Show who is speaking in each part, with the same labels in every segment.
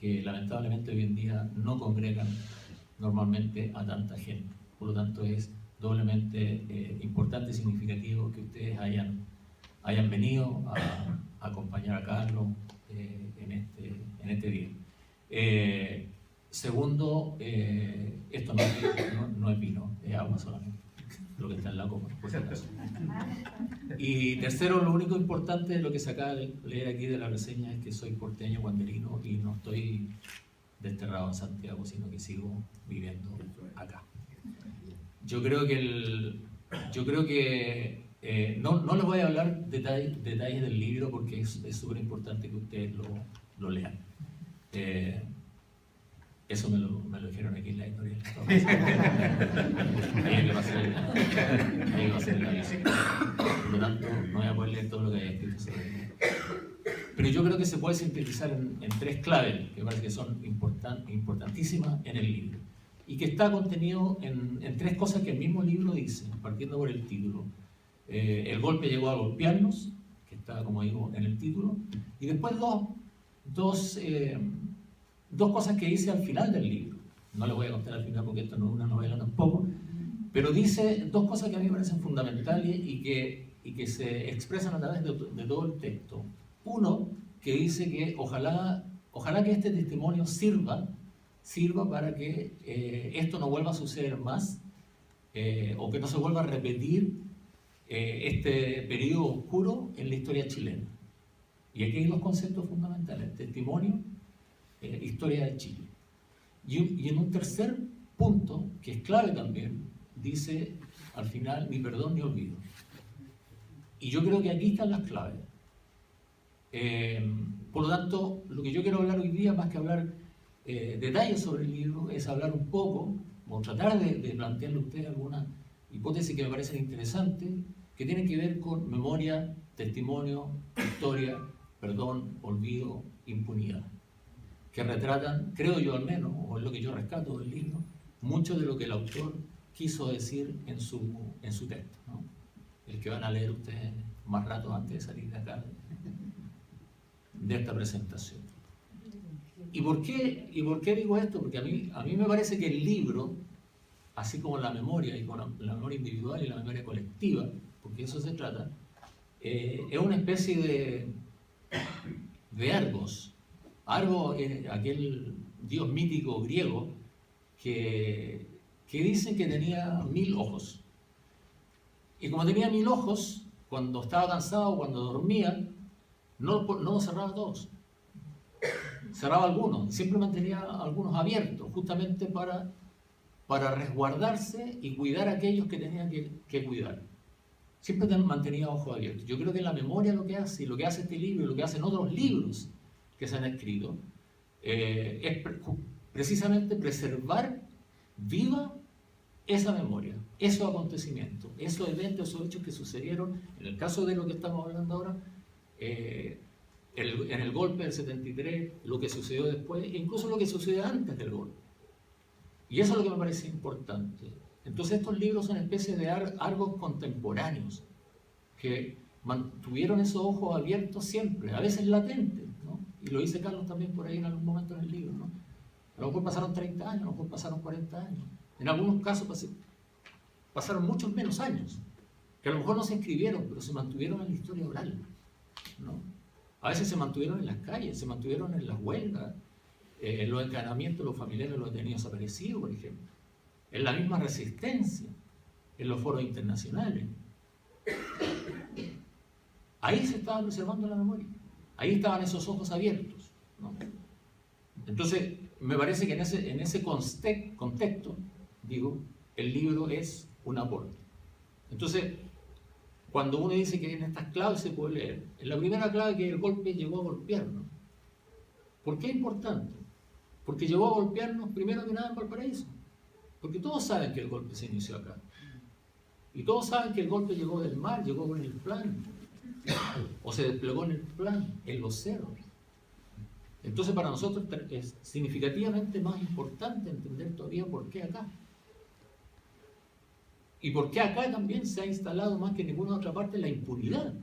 Speaker 1: que lamentablemente hoy en día no congregan normalmente a tanta gente. Por lo tanto, es doblemente importante y significativo que ustedes hayan venido a acompañar a Carlos en este día. Segundo, esto no es vino, es agua solamente, lo que está en la copa, por si acaso. Y tercero, lo único importante de lo que se acaba de leer aquí de la reseña es que soy porteño guanderino y no estoy desterrado en Santiago, sino que sigo viviendo acá. Yo creo que no les voy a hablar detalles del libro porque es súper importante que ustedes lo lean. Eso me lo dijeron aquí en la editorial. Ahí que va a ser el aviso. Por lo tanto, no voy a poder leer todo lo que hay escrito sobre el libro. Pero yo creo que se puede sintetizar en tres claves que me parece que son importantísimas en el libro. Y que está contenido en tres cosas que el mismo libro dice, partiendo por el título. El golpe llegó a golpearnos, que está, como digo, en el título. Y después dos cosas que dice al final del libro. No les voy a contar al final porque esto no es una novela tampoco, pero dice dos cosas que a mí me parecen fundamentales y que se expresan a través de todo el texto. Uno, que dice que ojalá que este testimonio sirva para que esto no vuelva a suceder más o que no se vuelva a repetir este periodo oscuro en la historia chilena. Y aquí hay dos conceptos fundamentales: testimonio, historia de Chile. Y en un tercer punto, que es clave también, dice al final, ni perdón ni olvido. Y yo creo que aquí están las claves. Por lo tanto, lo que yo quiero hablar hoy día, más que hablar detalles sobre el libro, es hablar un poco, o tratar de plantearle a ustedes algunas hipótesis que me parecen interesantes, que tienen que ver con memoria, testimonio, historia, perdón, olvido, impunidad, que retratan, creo yo al menos, o es lo que yo rescato del libro, mucho de lo que el autor quiso decir en su texto, ¿no? El que van a leer ustedes más rato antes de salir de acá, de esta presentación. ¿Y por qué digo esto? Porque a mí me parece que el libro, así como la memoria, y con la memoria individual y la memoria colectiva, porque eso se trata, es una especie de Argos. Argos es aquel dios mítico griego que dicen que tenía 1000 ojos. Y como tenía 1000 ojos, cuando estaba cansado, cuando dormía, no los cerraba todos. Cerraba algunos, siempre mantenía algunos abiertos, justamente para resguardarse y cuidar a aquellos que tenían que cuidar. Siempre mantenía ojos abiertos. Yo creo que la memoria lo que hace, y lo que hace este libro, y lo que hacen otros libros que se han escrito, es precisamente preservar viva esa memoria, esos acontecimientos, esos eventos, esos hechos que sucedieron, en el caso de lo que estamos hablando ahora, en el golpe del 73, lo que sucedió después, e incluso lo que sucedió antes del golpe. Y eso es lo que me parece importante. Entonces estos libros son especies de Argos contemporáneos, que mantuvieron esos ojos abiertos siempre, a veces latentes, ¿no? Y lo dice Carlos también por ahí en algún momento en el libro, ¿no? A lo mejor pasaron 30 años, a lo mejor pasaron 40 años. En algunos casos pasaron muchos menos años, que a lo mejor no se escribieron, pero se mantuvieron en la historia oral, ¿no? A veces se mantuvieron en las calles, se mantuvieron en las huelgas, en los encadenamientos de los familiares de los detenidos desaparecidos, por ejemplo, en la misma resistencia, en los foros internacionales. Ahí se estaba preservando la memoria, ahí estaban esos ojos abiertos, ¿no? Entonces, me parece que en ese contexto, digo, el libro es un aporte. Entonces, cuando uno dice que en estas claves se puede leer, en la primera clave que el golpe llegó a golpearnos. ¿Por qué es importante? Porque llegó a golpearnos primero que nada en Valparaíso. Porque todos saben que el golpe se inició acá. Y todos saben que el golpe llegó del mar, llegó en el plan. O se desplegó en el plan, en los cerros. Entonces para nosotros es significativamente más importante entender todavía por qué acá. Y por qué acá también se ha instalado más que en ninguna otra parte la impunidad.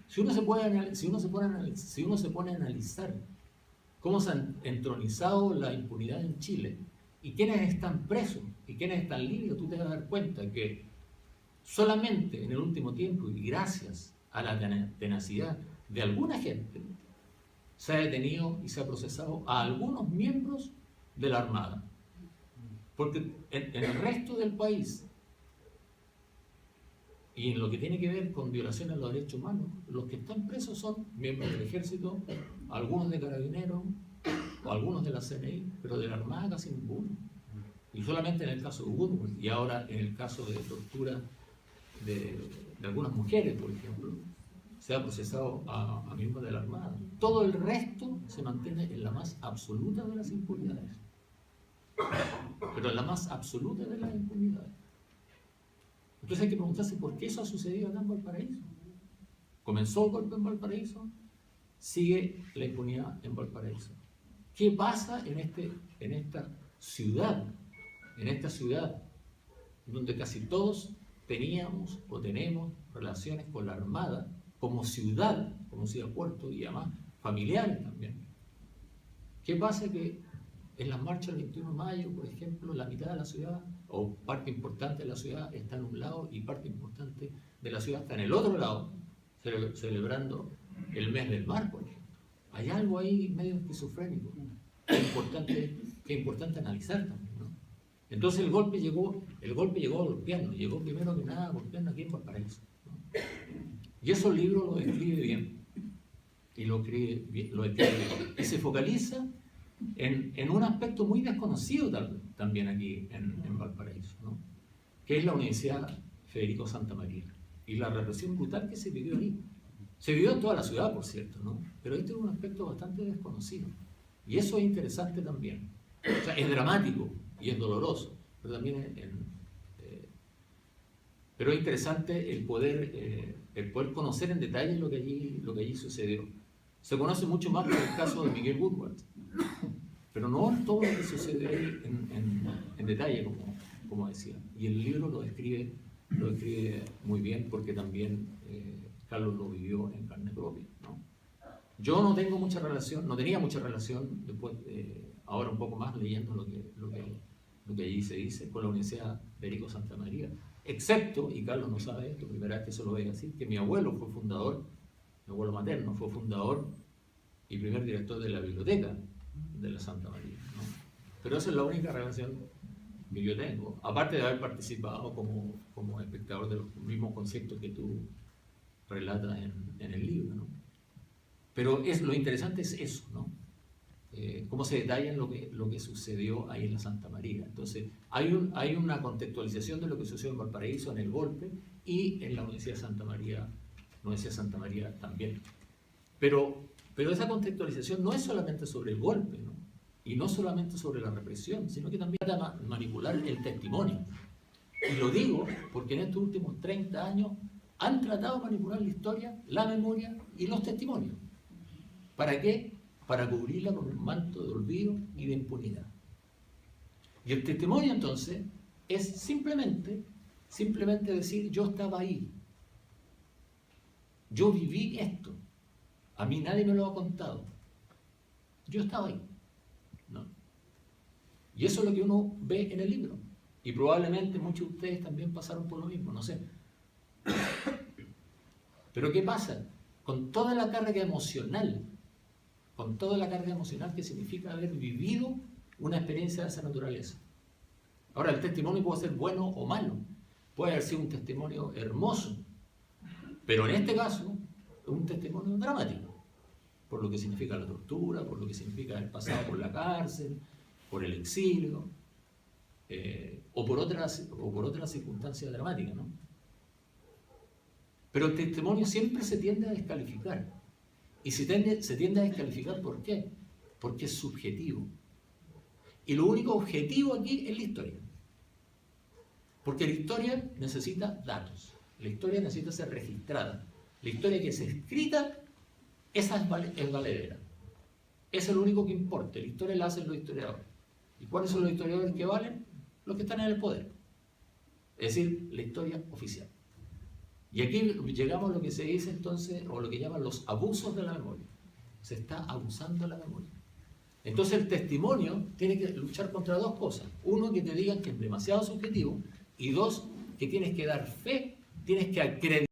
Speaker 1: Si uno se pone a analizar cómo se ha entronizado la impunidad en Chile y quienes están presos y quienes están libres, tú te vas a dar cuenta que solamente en el último tiempo y gracias a la tenacidad de alguna gente se ha detenido y se ha procesado a algunos miembros de la Armada. Porque en el resto del país y en lo que tiene que ver con violaciones a los derechos humanos, los que están presos son miembros del Ejército, algunos de Carabineros, o algunos de la CNI, pero de la Armada casi ninguno. Y solamente en el caso de Woodward, y ahora en el caso de tortura de algunas mujeres, por ejemplo, se ha procesado a miembros de la Armada. Todo el resto se mantiene en la más absoluta de las impunidades. Pero en la más absoluta de las impunidades. Entonces hay que preguntarse por qué eso ha sucedido acá en Valparaíso. Comenzó el golpe en Valparaíso, sigue la impunidad en Valparaíso. ¿Qué pasa en esta ciudad donde casi todos teníamos o tenemos relaciones con la Armada como ciudad puerto y además familiares también? ¿Qué pasa que en las marchas del 21 de mayo, por ejemplo, la mitad de la ciudad o parte importante de la ciudad está en un lado y parte importante de la ciudad está en el otro lado, celebrando el mes del mar, por ejemplo? Hay algo ahí medio esquizofrénico que es importante analizar también, ¿no? Entonces el golpe llegó golpeando, llegó primero que nada golpeando aquí en Valparaíso, ¿no? Y eso el libro lo describe bien, y lo describe bien, y se focaliza en un aspecto muy desconocido también aquí en Valparaíso, ¿no? Que es la Universidad Federico Santa María y la represión brutal que se vivió ahí. Se vivió en toda la ciudad, por cierto, ¿no? Pero ahí tiene un aspecto bastante desconocido. Y eso es interesante también. O sea, es dramático y es doloroso, pero también pero es interesante el poder conocer en detalle lo que allí sucedió. Se conoce mucho más por el caso de Miguel Woodward, pero no todo lo que sucede ahí en detalle, como decía. Y el libro lo describe muy bien porque también Carlos lo vivió en carne propia, ¿no? Yo no tenía mucha relación, después, ahora un poco más leyendo lo que allí se dice, con la Universidad Federico Santa María, excepto, y Carlos no sabe esto, primera vez que se lo voy a decir, que mi abuelo materno fue fundador y primer director de la biblioteca de la Santa María, ¿no? Pero esa es la única relación que yo tengo, aparte de haber participado como espectador de los mismos conceptos que tú relatas en el libro, ¿no? Pero lo interesante es eso, ¿no? Cómo se detalla lo que sucedió ahí en la Santa María. Entonces, hay una contextualización de lo que sucedió en Valparaíso en el golpe y en la Universidad de Santa María también. Pero esa contextualización no es solamente sobre el golpe, ¿no? Y no solamente sobre la represión, sino que también para manipular el testimonio. Y lo digo porque en estos últimos 30 años han tratado de manipular la historia, la memoria y los testimonios. ¿Para qué? Para cubrirla con un manto de olvido y de impunidad. Y el testimonio entonces es simplemente decir: yo estaba ahí, yo viví esto, a mí nadie me lo ha contado, yo estaba ahí, ¿no? Y eso es lo que uno ve en el libro, y probablemente muchos de ustedes también pasaron por lo mismo, no sé. Pero ¿qué pasa? Con toda la carga emocional que significa haber vivido una experiencia de esa naturaleza. Ahora, el testimonio puede ser bueno o malo, puede haber sido un testimonio hermoso, pero en este caso es un testimonio dramático, por lo que significa la tortura, por lo que significa haber pasado por la cárcel, por el exilio, o por otras circunstancias dramáticas, ¿no? Pero el testimonio siempre se tiende a descalificar. Y se tiende a descalificar, ¿por qué? Porque es subjetivo. Y lo único objetivo aquí es la historia. Porque la historia necesita datos. La historia necesita ser registrada. La historia que es escrita, esa es valedera. Eso es lo único que importa. La historia la hacen los historiadores. ¿Y cuáles son los historiadores que valen? Los que están en el poder. Es decir, la historia oficial. Y aquí llegamos a lo que se dice entonces, o lo que llaman los abusos de la memoria. Se está abusando de la memoria. Entonces el testimonio tiene que luchar contra dos cosas. Uno, que te digan que es demasiado subjetivo, y dos, que tienes que dar fe, tienes que acreditar